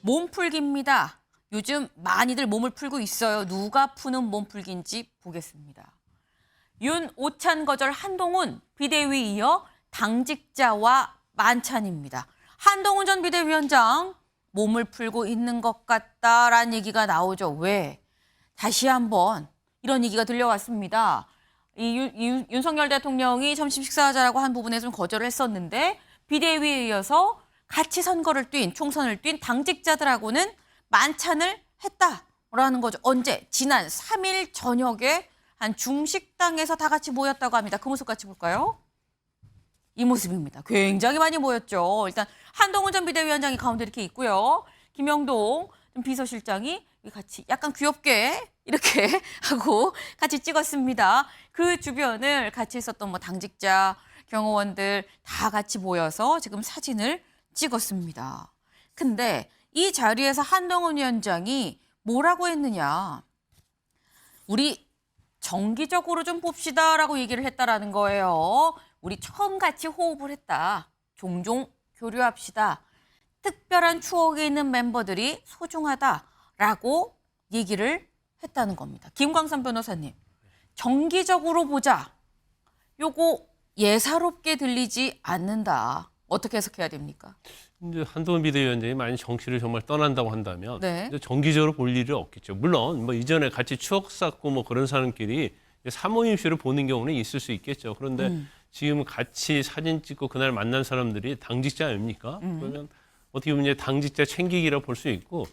몸풀기입니다. 요즘 많이들 몸을 풀고 있어요. 누가 푸는 몸풀기인지 보겠습니다. 윤, 오찬, 거절, 한동훈 비대위 이어 당직자와 만찬입니다. 한동훈 전 비대위원장 몸을 풀고 있는 것 같다라는 얘기가 나오죠. 왜? 다시 한번 이런 얘기가 들려왔습니다. 윤석열 대통령이 점심 식사하자라고 한 부분에서 좀 거절을 했었는데 비대위에 이어서 같이 선거를 뛴, 총선을 뛴 당직자들하고는 만찬을 했다라는 거죠. 언제? 지난 3일 저녁에 한 중식당에서 다 같이 모였다고 합니다. 그 모습 같이 볼까요? 이 모습입니다. 굉장히 많이 모였죠. 일단 한동훈 전 비대위원장이 가운데 이렇게 있고요. 김영동 비서실장이 같이 약간 귀엽게 이렇게 하고 같이 찍었습니다. 그 주변을 같이 있었던 뭐 당직자, 경호원들 다 같이 모여서 지금 사진을 찍었습니다. 근데 이 자리에서 한동훈 위원장이 뭐라고 했느냐. 우리 정기적으로 좀 봅시다라고 얘기를 했다라는 거예요. 우리 처음 같이 호흡을 했다. 종종 교류합시다. 특별한 추억이 있는 멤버들이 소중하다라고 얘기를 했다는 겁니다. 김광선 변호사님, 정기적으로 보자. 요거 예사롭게 들리지 않는다. 어떻게 해석해야 됩니까? 이제 한동훈 비대위원장이 만약 정치를 정말 떠난다고 한다면 네. 이제 정기적으로 볼 일이 없겠죠. 물론 뭐 이전에 같이 추억 쌓고 뭐 그런 사람끼리 사모임쇼를 보는 경우는 있을 수 있겠죠. 그런데 지금 같이 사진 찍고 그날 만난 사람들이 당직자 아닙니까? 그러면 어떻게 보면 이제 당직자 챙기기라 볼 수 있고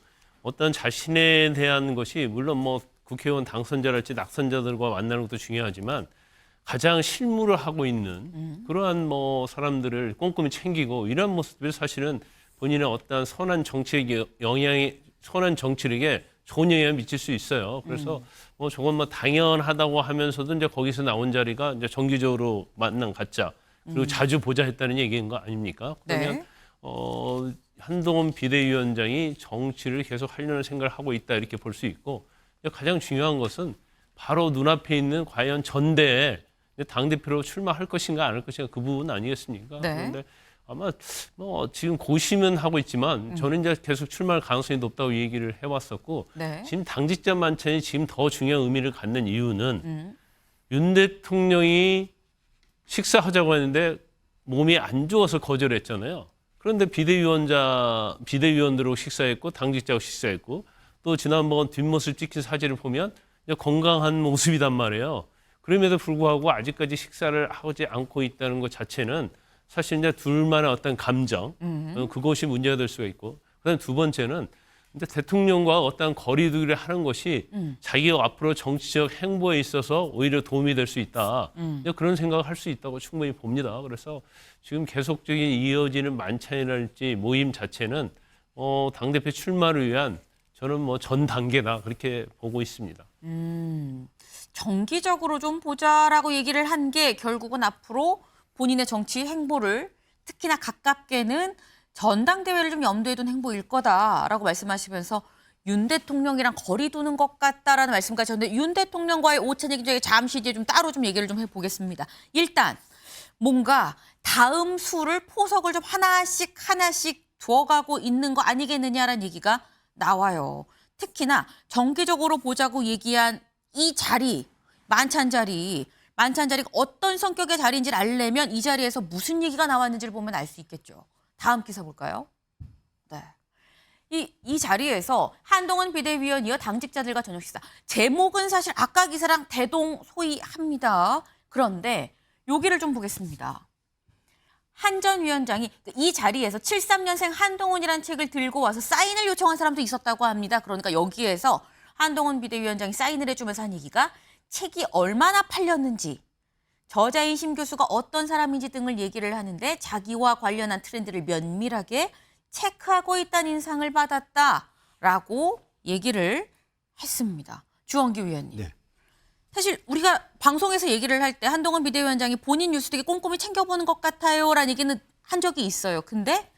어떤 자신에 대한 것이 물론 뭐 국회의원 당선자랄지 낙선자들과 만나는 것도 중요하지만 가장 실무를 하고 있는 그러한 뭐 사람들을 꼼꼼히 챙기고 이런 모습들이 사실은 본인의 어떤 선한 정치의 영향이 선한 정치력에 좋은 영향을 미칠 수 있어요. 그래서 뭐 저건 뭐 당연하다고 하면서도 이제 거기서 나온 자리가 이제 정기적으로 만남 갖자 그리고 자주 보자 했다는 얘기인 거 아닙니까? 그러면 네. 한동훈 비대위원장이 정치를 계속 하려는 생각을 하고 있다 이렇게 볼 수 있고 가장 중요한 것은 바로 눈앞에 있는 과연 전대에 당대표로 출마할 것인가 안 할 것인가 그 부분 아니겠습니까? 네. 그런데 아마 뭐 지금 고심은 하고 있지만 저는 이제 계속 출마할 가능성이 높다고 얘기를 해왔었고 네. 지금 당직자 만찬이 지금 더 중요한 의미를 갖는 이유는 윤 대통령이 식사하자고 했는데 몸이 안 좋아서 거절했잖아요. 그런데 비대위원들하고 식사했고 당직자하고 식사했고 또 지난번 뒷모습 찍힌 사진을 보면 건강한 모습이단 말이에요. 그럼에도 불구하고 아직까지 식사를 하지 않고 있다는 것 자체는 사실 이제 둘만의 어떤 감정, 그것이 문제가 될 수가 있고, 그다음 두 번째는 이제 대통령과 어떤 거리두기를 하는 것이 자기가 앞으로 정치적 행보에 있어서 오히려 도움이 될 수 있다. 그런 생각을 할 수 있다고 충분히 봅니다. 그래서 지금 계속적인 이어지는 만찬이랄지 모임 자체는 당대표 출마를 위한 저는 뭐 전 단계다 그렇게 보고 있습니다. 정기적으로 좀 보자라고 얘기를 한 게 결국은 앞으로 본인의 정치 행보를 특히나 가깝게는 전당대회를 좀 염두에 둔 행보일 거다라고 말씀하시면서 윤 대통령이랑 거리 두는 것 같다라는 말씀까지 하셨는데 윤 대통령과의 오찬 얘기 중에 잠시 이제 좀 따로 좀 얘기를 좀 해보겠습니다. 일단 뭔가 다음 수를 포석을 좀 하나씩 두어가고 있는 거 아니겠느냐라는 얘기가 나와요. 특히나 정기적으로 보자고 얘기한 이 자리, 만찬 자리가 어떤 성격의 자리인지를 알려면 이 자리에서 무슨 얘기가 나왔는지를 보면 알 수 있겠죠. 다음 기사 볼까요? 네. 이 자리에서 한동훈 비대위원이어 당직자들과 저녁 식사. 제목은 사실 아까 기사랑 대동소이합니다. 그런데 여기를 좀 보겠습니다. 한 전 위원장이 이 자리에서 73년생 한동훈이라는 책을 들고 와서 사인을 요청한 사람도 있었다고 합니다. 그러니까 여기에서 한동훈 비대위원장이 사인을 해주면서 한 얘기가 책이 얼마나 팔렸는지, 저자인 심 교수가 어떤 사람인지 등을 얘기를 하는데 자기와 관련한 트렌드를 면밀하게 체크하고 있다는 인상을 받았다라고 얘기를 했습니다. 주원기 위원님. 네. 사실 우리가 방송에서 얘기를 할 때 한동훈 비대위원장이 본인 뉴스 되게 꼼꼼히 챙겨보는 것 같아요라는 얘기는 한 적이 있어요. 근데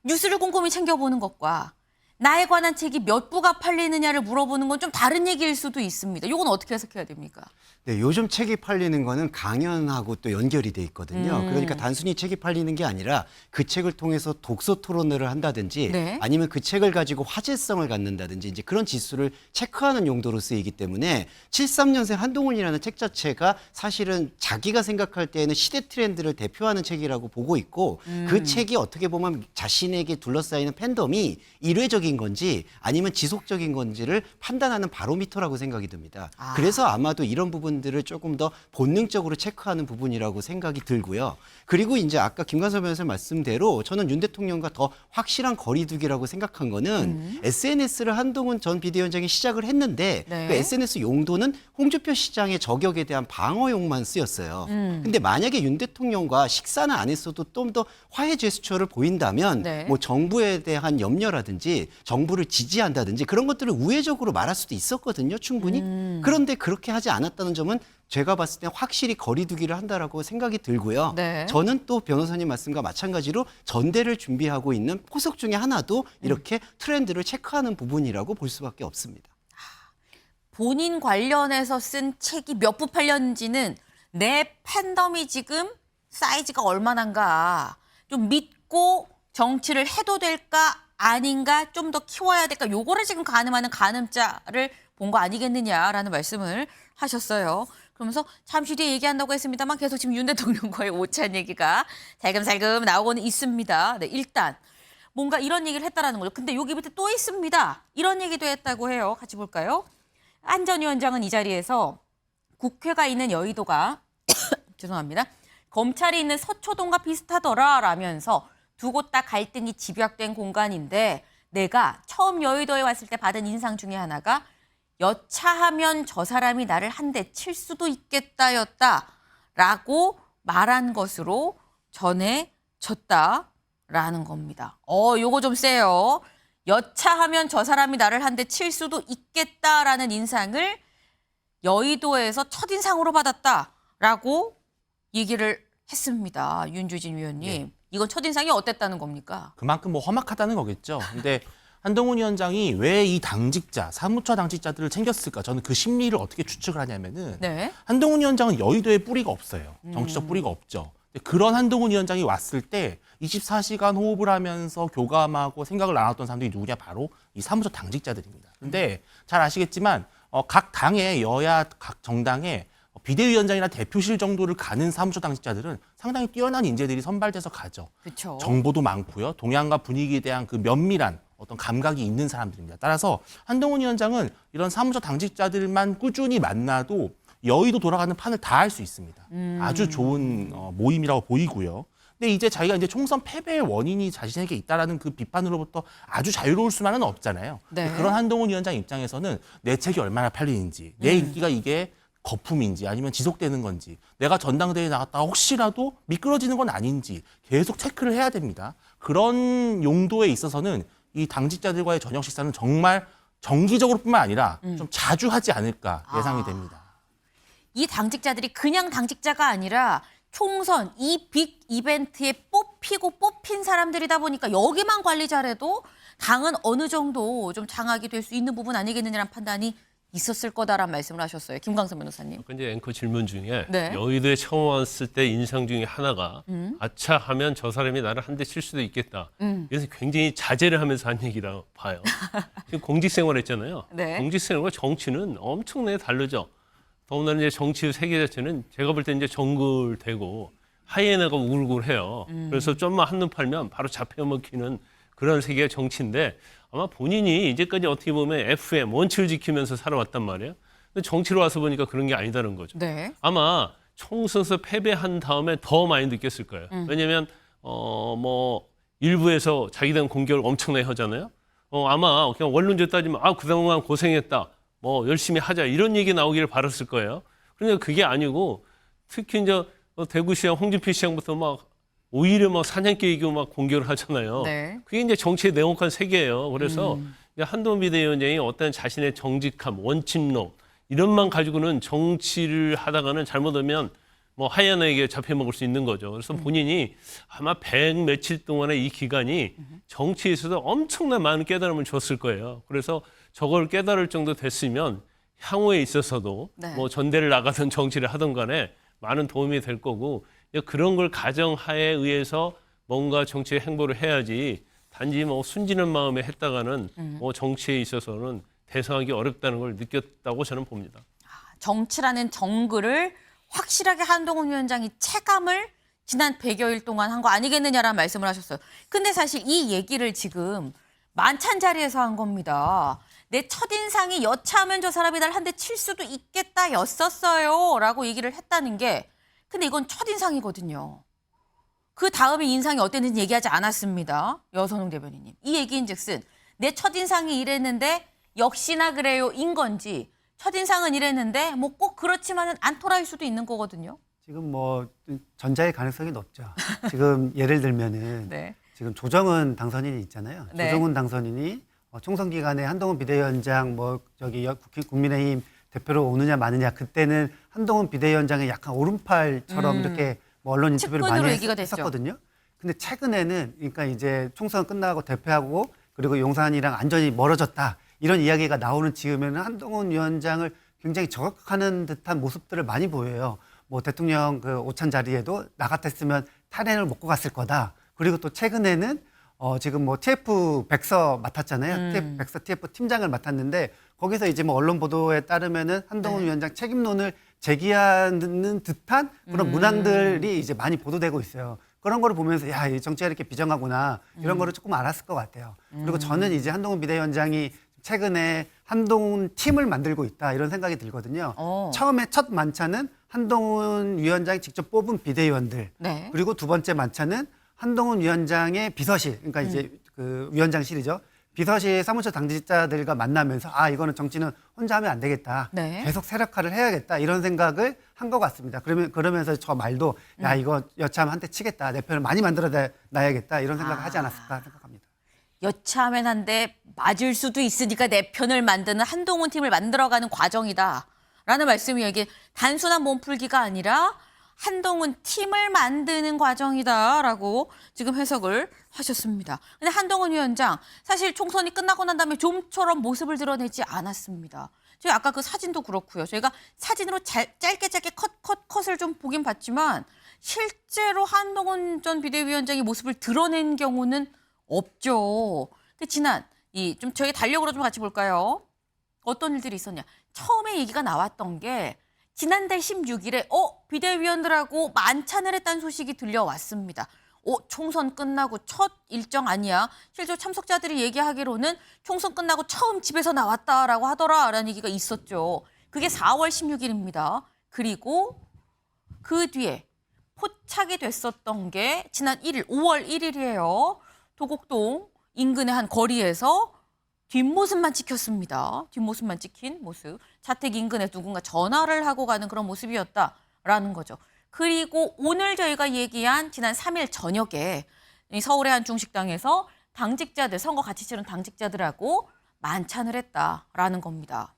뉴스를 꼼꼼히 챙겨보는 것과 나에 관한 책이 몇 부가 팔리느냐를 물어보는 건 좀 다른 얘기일 수도 있습니다. 이건 어떻게 해석해야 됩니까? 네, 요즘 책이 팔리는 거는 강연하고 또 연결이 돼 있거든요. 그러니까 단순히 책이 팔리는 게 아니라 그 책을 통해서 독서 토론회를 한다든지 네. 아니면 그 책을 가지고 화제성을 갖는다든지 이제 그런 지수를 체크하는 용도로 쓰이기 때문에 73년생 한동훈이라는 책 자체가 사실은 자기가 생각할 때에는 시대 트렌드를 대표하는 책이라고 보고 있고 그 책이 어떻게 보면 자신에게 둘러싸이는 팬덤이 일회적인 건지 아니면 지속적인 건지를 판단하는 바로미터라고 생각이 듭니다. 그래서 아마도 이런 부분들을 조금 더 본능적으로 체크하는 부분이라고 생각이 들고요. 그리고 이제 아까 김관섭 변호사 말씀대로 저는 윤 대통령과 더 확실한 거리두기라고 생각한 거는 SNS를 한동훈 전 비대위원장이 시작을 했는데 네. 그 SNS 용도는 홍준표 시장의 저격에 대한 방어용만 쓰였어요. 근데 만약에 윤 대통령과 식사는 안 했어도 좀 더 화해 제스처를 보인다면 네. 뭐 정부에 대한 염려라든지 정부를 지지한다든지 그런 것들을 우회적으로 말할 수도 있었거든요, 충분히. 그런데 그렇게 하지 않았다는 점은 제가 봤을 때 확실히 거리두기를 한다라고 생각이 들고요. 네. 저는 또 변호사님 말씀과 마찬가지로 전대를 준비하고 있는 포석 중에 하나도 이렇게 트렌드를 체크하는 부분이라고 볼 수밖에 없습니다. 본인 관련해서 쓴 책이 몇 부 팔렸는지는 내 팬덤이 지금 사이즈가 얼마나인가, 좀 믿고 정치를 해도 될까 아닌가, 좀 더 키워야 될까, 요거를 지금 가늠하는 가늠자를 본 거 아니겠느냐라는 말씀을 하셨어요. 그러면서 잠시 뒤에 얘기한다고 했습니다만 계속 지금 윤 대통령과의 오찬 얘기가 살금살금 나오고는 있습니다. 네, 일단 뭔가 이런 얘기를 했다라는 거죠. 근데 여기 밑에 또 있습니다. 이런 얘기도 했다고 해요. 같이 볼까요? 안 전 위원장은 이 자리에서 국회가 있는 여의도가 죄송합니다. 검찰이 있는 서초동과 비슷하더라 라면서 두 곳 다 갈등이 집약된 공간인데 내가 처음 여의도에 왔을 때 받은 인상 중에 하나가 여차하면 저 사람이 나를 한 대 칠 수도 있겠다였다라고 말한 것으로 전해졌다라는 겁니다. 요거 좀 세요. 여차하면 저 사람이 나를 한 대 칠 수도 있겠다라는 인상을 여의도에서 첫인상으로 받았다라고 얘기를 했습니다. 윤주진 위원님. 네. 이건 첫인상이 어땠다는 겁니까? 그만큼 뭐 험악하다는 거겠죠. 근데 한동훈 위원장이 왜 이 당직자, 사무처 당직자들을 챙겼을까? 저는 그 심리를 어떻게 추측을 하냐면은 네. 한동훈 위원장은 여의도에 뿌리가 없어요. 정치적 뿌리가 없죠. 근데 그런 한동훈 위원장이 왔을 때 24시간 호흡을 하면서 교감하고 생각을 나눴던 사람들이 누구냐? 바로 이 사무처 당직자들입니다. 근데 잘 아시겠지만 각 당의 여야 각 정당의 비대위원장이나 대표실 정도를 가는 사무처 당직자들은 상당히 뛰어난 인재들이 선발돼서 가죠. 그렇죠. 정보도 많고요. 동향과 분위기에 대한 그 면밀한 어떤 감각이 있는 사람들입니다. 따라서 한동훈 위원장은 이런 사무처 당직자들만 꾸준히 만나도 여의도 돌아가는 판을 다 할 수 있습니다. 아주 좋은 모임이라고 보이고요. 근데 이제 자기가 이제 총선 패배의 원인이 자신에게 있다라는 그 비판으로부터 아주 자유로울 수만은 없잖아요. 네. 그런 한동훈 위원장 입장에서는 내 책이 얼마나 팔리는지, 내 인기가 이게 거품인지 아니면 지속되는 건지, 내가 전당대회에 나갔다가 혹시라도 미끄러지는 건 아닌지 계속 체크를 해야 됩니다. 그런 용도에 있어서는 이 당직자들과의 저녁 식사는 정말 정기적으로뿐만 아니라 좀 자주 하지 않을까 예상이 됩니다. 이 당직자들이 그냥 당직자가 아니라 총선 이 빅 이벤트에 뽑힌 사람들이다 보니까 여기만 관리 잘해도 당은 어느 정도 좀 장악이 될 수 있는 부분 아니겠느냐는 판단이 있었을 거다라는 말씀을 하셨어요. 김광선 변호사님. 아까 이제 앵커 질문 중에 네. 여의도에 처음 왔을 때 인상 중에 하나가 아차 하면 저 사람이 나를 한 대 칠 수도 있겠다. 그래서 굉장히 자제를 하면서 한 얘기라고 봐요. 지금 공직생활 했잖아요. 네. 공직생활과 정치는 엄청나게 다르죠. 더군다나 이제 정치의 세계 자체는 제가 볼 때 이제 정글되고 하이에나가 우글우글해요. 그래서 좀만 한눈 팔면 바로 잡혀먹히는 그런 세계의 정치인데 아마 본인이 이제까지 어떻게 보면 FM 원칙을 지키면서 살아왔단 말이에요. 근데 정치로 와서 보니까 그런 게 아니다는 거죠. 네. 아마 총선에서 패배한 다음에 더 많이 느꼈을 거예요. 왜냐하면 뭐 일부에서 자기 당 공격을 엄청나게 하잖아요. 아마 그냥 원론적으로 따지면 그동안 고생했다. 뭐 열심히 하자 이런 얘기 나오기를 바랐을 거예요. 그런데 그게 아니고 특히 이제 대구시장 홍준표 시장부터 막 오히려 막 사냥개 이고 막 공격을 하잖아요. 네. 그게 이제 정치의 내혹한 세계예요. 그래서 이제 한동훈 비대위원장이 어떤 자신의 정직함, 원칙론 이런만 가지고는 정치를 하다가는 잘못하면 뭐 하이에나에게 잡혀 먹을 수 있는 거죠. 그래서 본인이 아마 100 며칠 동안의 이 기간이 정치에 있어서 엄청난 많은 깨달음을 줬을 거예요. 그래서 저걸 깨달을 정도 됐으면 향후에 있어서도 네. 뭐 전대를 나가든 정치를 하든 간에 많은 도움이 될 거고 그런 걸 가정하에 의해서 뭔가 정치의 행보를 해야지 단지 뭐 순진한 마음에 했다가는 뭐 정치에 있어서는 대성하기 어렵다는 걸 느꼈다고 저는 봅니다. 정치라는 정글을 확실하게 한동훈 위원장이 체감을 지난 100여일 동안 한 거 아니겠느냐라는 말씀을 하셨어요. 근데 사실 이 얘기를 지금 만찬 자리에서 한 겁니다. 내 첫인상이 여차하면 저 사람이 날 한 대 칠 수도 있겠다 였었어요 라고 얘기를 했다는 게 근데 이건 첫인상이거든요. 그 다음에 인상이 어땠는지 얘기하지 않았습니다. 여선홍 대변인님. 이 얘기인즉슨 내 첫인상이 이랬는데 역시나 그래요 인 건지 첫인상은 이랬는데 뭐 꼭 그렇지만은 않더라일 수도 있는 거거든요. 지금 뭐 전자의 가능성이 높죠. 지금 예를 들면은 네. 지금 조정은 당선인이 있잖아요. 네. 조정은 당선인이 총선 기간에 한동훈 비대위원장 뭐 저기 국민의힘 대표로 오느냐 마느냐 그때는 한동훈 비대위원장의 약간 오른팔처럼 이렇게 뭐 언론 인터뷰를 측근으로 많이 얘기가 됐죠. 했었거든요. 근데 최근에는 그러니까 이제 총선 끝나고 대표하고 그리고 용산이랑 안전이 멀어졌다 이런 이야기가 나오는 즈음에는 한동훈 위원장을 굉장히 저격하는 듯한 모습들을 많이 보여요. 뭐 대통령 그 오찬 자리에도 나 같았으면 탈핵을 먹고 갔을 거다. 그리고 또 최근에는 지금 뭐 TF 백서 맡았잖아요. TF 백서 TF 팀장을 맡았는데 거기서 이제 뭐 언론 보도에 따르면은 한동훈 위원장 책임론을 제기하는 듯한 그런 문항들이 이제 많이 보도되고 있어요. 그런 거를 보면서 야, 이 정치가 이렇게 비정하구나 이런 거를 조금 알았을 것 같아요. 그리고 저는 이제 한동훈 비대위원장이 최근에 한동훈 팀을 만들고 있다 이런 생각이 들거든요. 처음에 첫 만찬은 한동훈 위원장이 직접 뽑은 비대위원들 네. 그리고 두 번째 만찬은 한동훈 위원장의 비서실 그러니까 이제 그 위원장실이죠. 비서실 사무처 당직자들과 만나면서 아 이거는 정치는 혼자 하면 안 되겠다. 네. 계속 세력화를 해야겠다 이런 생각을 한 것 같습니다. 그러면서 저 말도 야 이거 여차하면 한테 치겠다. 내 편을 많이 만들어 놔야겠다 이런 생각을 하지 않았을까 생각합니다. 여차하면 한데 맞을 수도 있으니까 내 편을 만드는 한동훈 팀을 만들어가는 과정이다라는 말씀이에요. 이게 단순한 몸풀기가 아니라 한동훈 팀을 만드는 과정이다라고 지금 해석을 하셨습니다. 근데 한동훈 위원장 사실 총선이 끝나고 난 다음에 좀처럼 모습을 드러내지 않았습니다. 저희 아까 그 사진도 그렇고요. 저희가 사진으로 짧게 컷을 좀 보긴 봤지만 실제로 한동훈 전 비대위원장이 모습을 드러낸 경우는 없죠. 근데 지난 좀 저희 달력으로 좀 같이 볼까요? 어떤 일들이 있었냐? 처음에 얘기가 나왔던 게 지난달 16일에 비대위원들하고 만찬을 했다는 소식이 들려왔습니다. 총선 끝나고 첫 일정 아니야? 실제로 참석자들이 얘기하기로는 총선 끝나고 처음 집에서 나왔다라고 하더라라는 얘기가 있었죠. 그게 4월 16일입니다. 그리고 그 뒤에 포착이 됐었던 게 지난 1일, 5월 1일이에요. 도곡동 인근의 한 거리에서 뒷모습만 찍혔습니다. 뒷모습만 찍힌 모습. 자택 인근에 누군가 전화를 하고 가는 그런 모습이었다라는 거죠. 그리고 오늘 저희가 얘기한 지난 3일 저녁에 서울의 한 중식당에서 당직자들, 선거 같이 치른 당직자들하고 만찬을 했다라는 겁니다.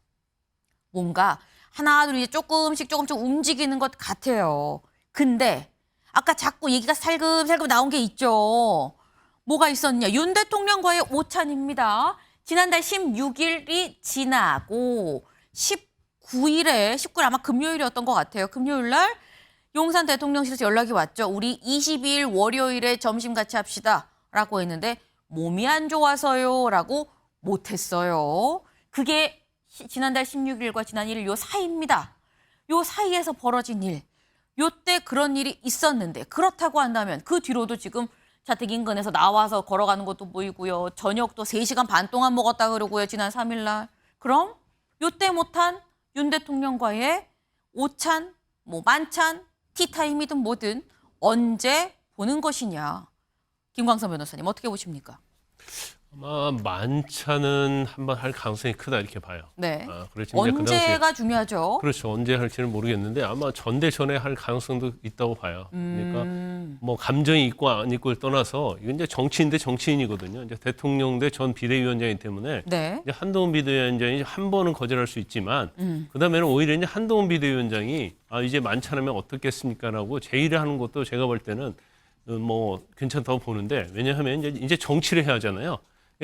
뭔가 하나둘 이제 조금씩 움직이는 것 같아요. 근데 아까 자꾸 얘기가 살금살금 나온 게 있죠. 뭐가 있었냐? 윤 대통령과의 오찬입니다. 지난달 16일이 지나고 19일 아마 금요일이었던 것 같아요. 금요일 날 용산 대통령실에서 연락이 왔죠. 우리 22일 월요일에 점심 같이 합시다 라고 했는데 몸이 안 좋아서요 라고 못했어요. 그게 지난달 16일과 지난 1일 요 사이입니다. 요 사이에서 벌어진 일. 요때 그런 일이 있었는데 그렇다고 한다면 그 뒤로도 지금 자택 인근에서 나와서 걸어가는 것도 보이고요. 저녁도 3시간 반 동안 먹었다 그러고요. 지난 3일 날. 그럼 요때 못한 윤 대통령과의 오찬, 만찬, 티타임이든 뭐든 언제 보는 것이냐. 김광선 변호사님 어떻게 보십니까? 아마 만찬은 한번 할 가능성이 크다 이렇게 봐요. 네. 그렇지 이제 그 당시에 언제가 중요하죠? 그렇죠. 언제 할지는 모르겠는데 아마 전대 전에 할 가능성도 있다고 봐요. 그러니까 뭐 감정이 있고 안 있고를 떠나서 이건 이제 정치인 대 정치인이거든요. 이제 대통령 대 전 비대위원장이기 때문에 네. 이제 한동훈 비대위원장이 한 번은 거절할 수 있지만 그다음에는 오히려 이제 한동훈 비대위원장이 이제 만찬하면 어떻겠습니까라고 제의를 하는 것도 제가 볼 때는 뭐 괜찮다고 보는데 왜냐하면 이제 정치를 해야 하잖아요.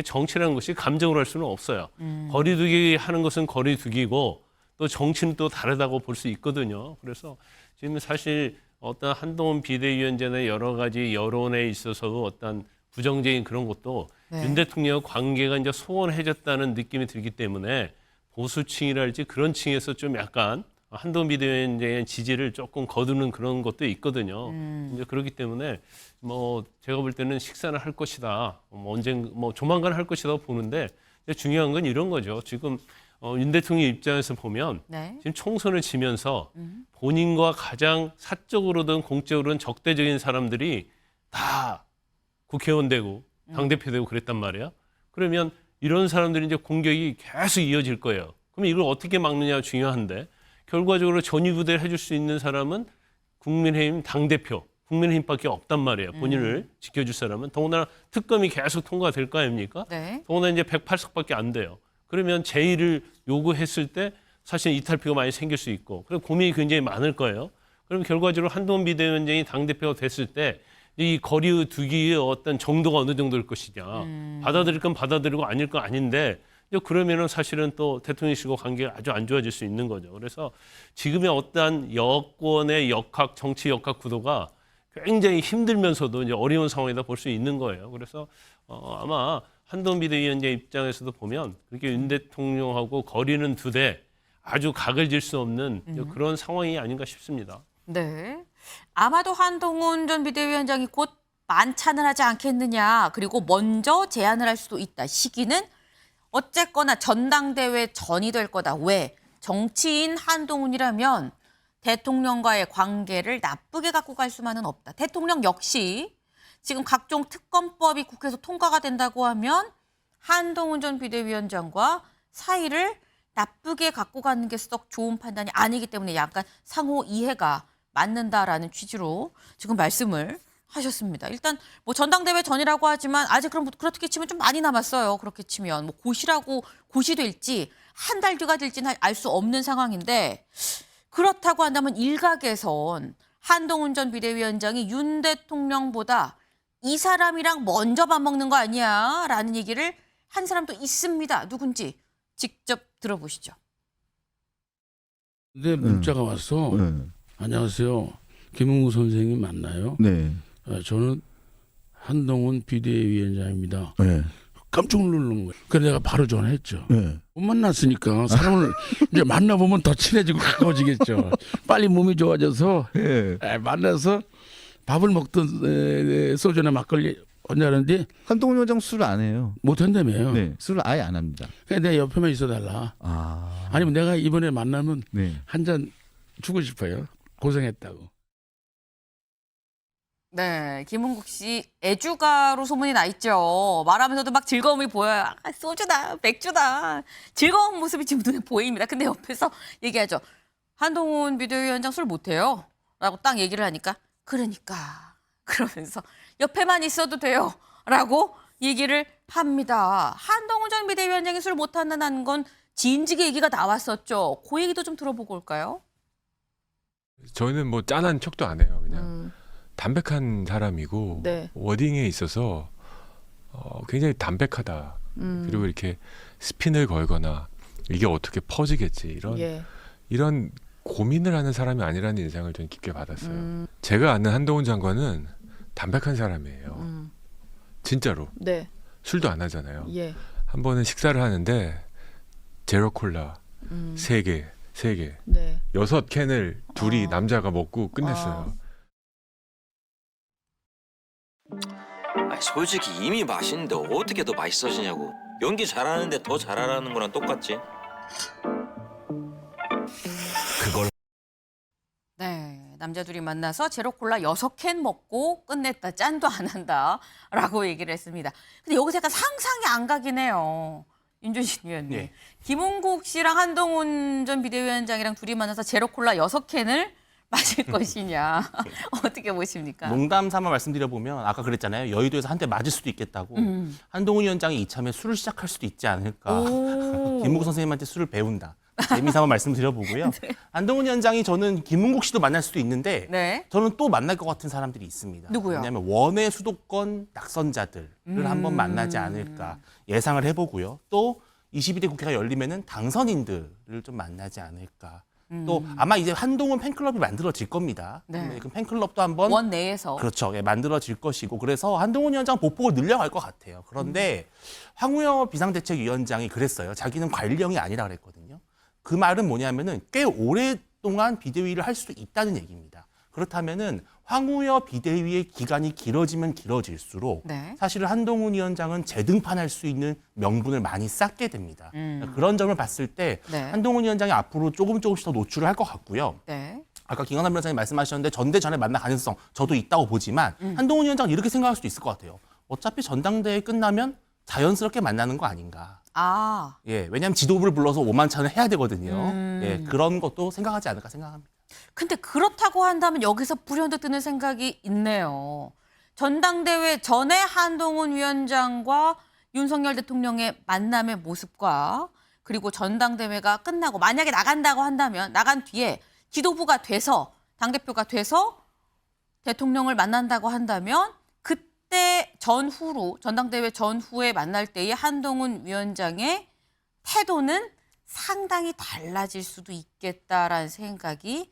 정치라는 것이 감정으로 할 수는 없어요. 거리두기 하는 것은 거리두기고 또 정치는 또 다르다고 볼 수 있거든요. 그래서 지금 사실 어떤 한동훈 비대위원장의 여러 가지 여론에 있어서 어떤 부정적인 그런 것도 네. 윤 대통령 관계가 이제 소원해졌다는 느낌이 들기 때문에 보수층이랄지 그런 층에서 좀 약간 한동훈 비대위원장의 지지를 조금 거두는 그런 것도 있거든요. 이제 그렇기 때문에 뭐 제가 볼 때는 식사는 할 것이다. 뭐 조만간 할 것이라고 보는데 중요한 건 이런 거죠. 지금 윤 대통령 입장에서 보면 네. 지금 총선을 지면서 본인과 가장 사적으로든 공적으로든 적대적인 사람들이 다 국회의원 되고 당대표 되고 그랬단 말이야. 그러면 이런 사람들이 이제 공격이 계속 이어질 거예요. 그럼 이걸 어떻게 막느냐가 중요한데 결과적으로 전위부대를 해줄 수 있는 사람은 국민의힘 당대표, 국민의힘밖에 없단 말이에요. 본인을 지켜줄 사람은. 더군다나 특검이 계속 통과될 거 아닙니까? 네. 더군다나 이제 108석밖에 안 돼요. 그러면 제의를 요구했을 때 사실 이탈표가 많이 생길 수 있고 그럼 고민이 굉장히 많을 거예요. 그럼 결과적으로 한동훈 비대위원장이 당대표가 됐을 때 이 거리두기의 어떤 정도가 어느 정도일 것이냐. 받아들일 건 받아들이고 아닐 건 아닌데 그러면은 사실은 또 대통령실과 관계가 아주 안 좋아질 수 있는 거죠. 그래서 지금의 어떠한 여권의 역학, 정치 역학 구도가 굉장히 힘들면서도 이제 어려운 상황이다 볼 수 있는 거예요. 그래서 아마 한동훈 비대위원장 입장에서도 보면 그렇게 윤 대통령하고 거리는 두되 아주 각을 질 수 없는 그런 상황이 아닌가 싶습니다. 네. 아마도 한동훈 전 비대위원장이 곧 만찬을 하지 않겠느냐. 그리고 먼저 제안을 할 수도 있다. 시기는 어쨌거나 전당대회 전이 될 거다. 왜? 정치인 한동훈이라면 대통령과의 관계를 나쁘게 갖고 갈 수만은 없다. 대통령 역시 지금 각종 특검법이 국회에서 통과가 된다고 하면 한동훈 전 비대위원장과 사이를 나쁘게 갖고 가는 게 썩 좋은 판단이 아니기 때문에 약간 상호 이해가 맞는다라는 취지로 지금 말씀을 하셨습니다. 일단 뭐 전당대회 전이라고 하지만 아직 그럼 그렇게 치면 좀 많이 남았어요. 그렇게 치면 뭐 고시 될지 한 달 뒤가 될지는 알 수 없는 상황인데 그렇다고 한다면 일각에선 한동훈 전 비대위원장이 윤 대통령보다 이 사람이랑 먼저 밥 먹는 거 아니야? 라는 얘기를 한 사람도 있습니다. 누군지 직접 들어보시죠. 근데 문자가 왔어. 안녕하세요. 김웅구 선생님 맞나요? 네. 저는 한동훈 비대위원장입니다. 네. 깜짝 놀란 거예요. 그래서 내가 바로 전화했죠. 네. 못 만났으니까 사람을 이제 만나보면 더 친해지고 가까워지겠죠. 빨리 몸이 좋아져서 네. 만나서 밥을 먹던 소주나 막걸리 언제하는데 한동훈 위원장 술 안 해요. 못한다며요. 네. 술을 아예 안 합니다. 그래서 내 옆에만 있어달라. 아니면 내가 이번에 만나면 네. 한 잔 주고 싶어요. 고생했다고. 네, 김은국 씨 애주가로 소문이 나 있죠. 말하면서도 막 즐거움이 보여요. 소주다, 맥주다. 즐거운 모습이 지금 눈에 보입니다. 근데 옆에서 얘기하죠. 한동훈 비대위원장 술 못해요. 라고 딱 얘기를 하니까 그러면서 옆에만 있어도 돼요. 라고 얘기를 합니다. 한동훈 전 비대위원장이 술 못한다는 건 진즉의 얘기가 나왔었죠. 그 얘기도 좀 들어보고 올까요? 저희는 뭐 짠한 척도 안 해요. 그냥 담백한 사람이고 네. 워딩에 있어서 굉장히 담백하다. 그리고 이렇게 스핀을 걸거나 이게 어떻게 퍼지겠지 이런 고민을 하는 사람이 아니라는 인상을 좀 깊게 받았어요. 제가 아는 한동훈 장관은 담백한 사람이에요. 진짜로. 네. 술도 안 하잖아요. 예. 한 번은 식사를 하는데 제로 콜라 3개. 네. 6캔을 둘이 남자가 먹고 끝냈어요. 아니, 솔직히 이미 맛있는데 어떻게 더 맛있어지냐고. 연기 잘하는데 더 잘하라는 거랑 똑같지. 그걸 네. 남자 둘이 만나서 제로콜라 6캔 먹고 끝냈다. 짠도 안 한다라고 얘기를 했습니다. 근데 여기서 약간 상상이 안 가긴 해요. 윤준신 위원님. 네. 김은국 씨랑 한동훈 전 비대위원장이랑 둘이 만나서 제로콜라 6캔을 마실 것이냐. 어떻게 보십니까? 농담 삼아 말씀드려보면 아까 그랬잖아요. 여의도에서 한 대 맞을 수도 있겠다고. 한동훈 위원장이 이참에 술을 시작할 수도 있지 않을까. 김은국 선생님한테 술을 배운다. 재미삼아 말씀드려보고요. 한동훈 위원장이 저는 김은국 씨도 만날 수도 있는데 네. 저는 또 만날 것 같은 사람들이 있습니다. 누구요? 왜냐하면 원외 수도권 낙선자들을 한번 만나지 않을까 예상을 해보고요. 또 22대 국회가 열리면은 당선인들을 좀 만나지 않을까. 또 아마 이제 한동훈 팬클럽이 만들어질 겁니다. 네. 그 팬클럽도 한번 원 내에서. 그렇죠. 예, 만들어질 것이고 그래서 한동훈 위원장 보폭을 늘려갈 것 같아요. 그런데 황우여 비상대책위원장이 그랬어요. 자기는 관리형이 아니라 그랬거든요. 그 말은 뭐냐면은 꽤 오랫동안 비대위를 할 수도 있다는 얘기입니다. 그렇다면은 황우여 비대위의 기간이 길어지면 길어질수록 네. 사실은 한동훈 위원장은 재등판할 수 있는 명분을 많이 쌓게 됩니다. 그런 점을 봤을 때 네. 한동훈 위원장이 앞으로 조금씩 더 노출을 할 것 같고요. 네. 아까 김강남 변호사님 말씀하셨는데 전대전에 만날 가능성 저도 있다고 보지만 한동훈 위원장은 이렇게 생각할 수도 있을 것 같아요. 어차피 전당대회 끝나면 자연스럽게 만나는 거 아닌가. 아. 예, 왜냐하면 지도부를 불러서 오만찬을 해야 되거든요. 예, 그런 것도 생각하지 않을까 생각합니다. 근데 그렇다고 한다면 여기서 불현듯 드는 생각이 있네요. 전당대회 전에 한동훈 위원장과 윤석열 대통령의 만남의 모습과 그리고 전당대회가 끝나고 만약에 나간다고 한다면 나간 뒤에 지도부가 돼서 당대표가 돼서 대통령을 만난다고 한다면 그때 전후로 전당대회 전후에 만날 때의 한동훈 위원장의 태도는 상당히 달라질 수도 있겠다라는 생각이